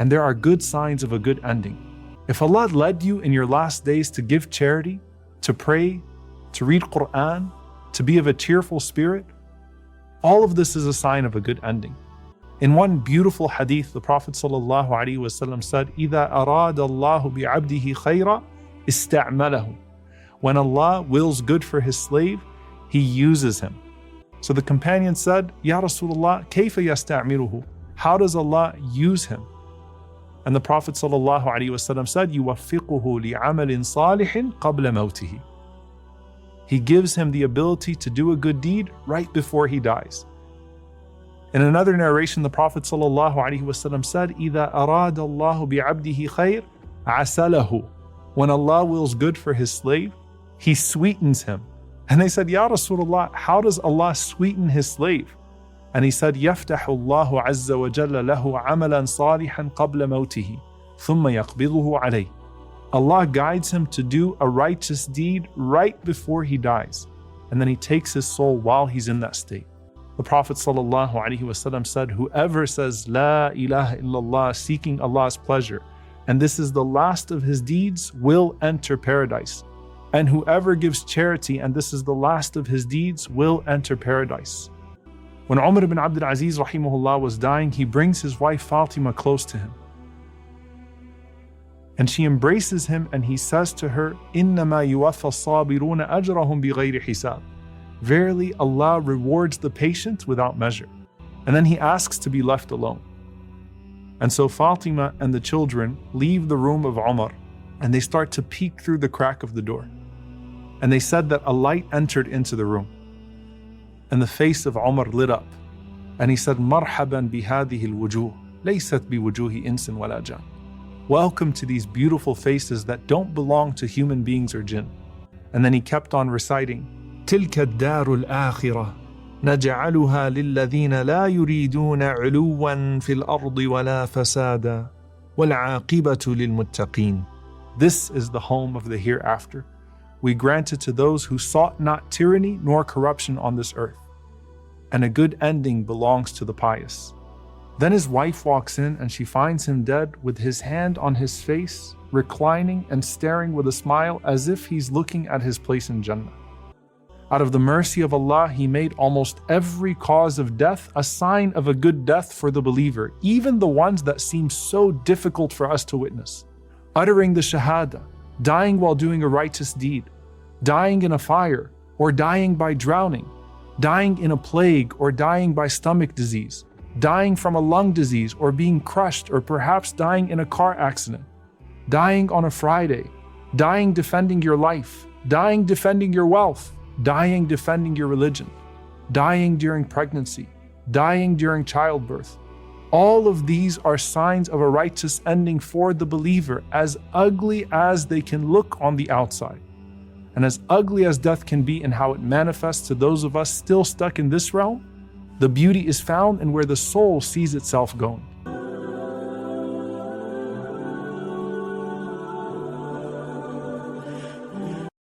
and there are good signs of a good ending. If Allah led you in your last days to give charity, to pray, to read Quran, to be of a cheerful spirit, all of this is a sign of a good ending. In one beautiful hadith, the Prophet ﷺ said, إِذَا أَرَادَ اللَّهُ بِعَبْدِهِ خَيْرًا إِسْتَعْمَلَهُ. When Allah wills good for His slave, He uses him. So the companion said, Ya Rasulullah, كَيْفَ يَسْتَعْمِلُهُ? How does Allah use him? And the Prophet ﷺ said, يُوَفِّقُهُ لِعَمَلٍ صَالِحٍ قَبْلَ مَوْتِهِ. He gives him the ability to do a good deed right before he dies. In another narration, the Prophet ﷺ said, إِذَا أَرَادَ اللَّهُ بِعَبْدِهِ خَيْرٍ عَسَلَهُ. When Allah wills good for His slave, He sweetens him. And they said, Ya Rasulullah, how does Allah sweeten His slave? And he said, يَفْتَحُ اللَّهُ عَزَّ وَجَلَّ لَهُ عَمَلًا صَالِحًا قَبْلَ مَوْتِهِ ثُمَّ يَقْبِضُهُ عَلَيْهِ. Allah guides him to do a righteous deed right before he dies, and then He takes his soul while he's in that state. The Prophet ﷺ said, whoever says La ilaha illallah, seeking Allah's pleasure, and this is the last of his deeds, will enter paradise. And whoever gives charity, and this is the last of his deeds, will enter paradise. When Umar ibn Abdul Aziz rahimahullah was dying, he brings his wife Fatima close to him. And she embraces him and he says to her, إِنَّمَا يُوَفَّى الصَّابِرُونَ أَجْرَهُمْ بِغَيْرِ حِسَابٍ. Verily, Allah rewards the patient without measure. And then he asks to be left alone. And so Fatima and the children leave the room of Umar and they start to peek through the crack of the door. And they said that a light entered into the room. And the face of Umar lit up. And he said, مَرْحَبًا بِهَذِهِ الْوُجُوهِ لَيْسَتْ بِوُجُوهِ إِنسٍ وَلَا جَانٍ. Welcome to these beautiful faces that don't belong to human beings or jinn. And then he kept on reciting, تلك الدار الآخرة نجعلها للذين لا يريدون علوا في الأرض ولا فسادا والعاقبة للمتقين. This is the home of the hereafter. We grant it to those who sought not tyranny nor corruption on this earth. And a good ending belongs to the pious. Then his wife walks in and she finds him dead with his hand on his face, reclining and staring with a smile as if he's looking at his place in Jannah. Out of the mercy of Allah, He made almost every cause of death a sign of a good death for the believer, even the ones that seem so difficult for us to witness. Uttering the Shahada, dying while doing a righteous deed, dying in a fire, or dying by drowning, dying in a plague, or dying by stomach disease, dying from a lung disease, or being crushed, or perhaps dying in a car accident, dying on a Friday, dying defending your life, dying defending your wealth, dying defending your religion, dying during pregnancy, dying during childbirth. All of these are signs of a righteous ending for the believer, as ugly as they can look on the outside. And as ugly as death can be in how it manifests to those of us still stuck in this realm, the beauty is found in where the soul sees itself going.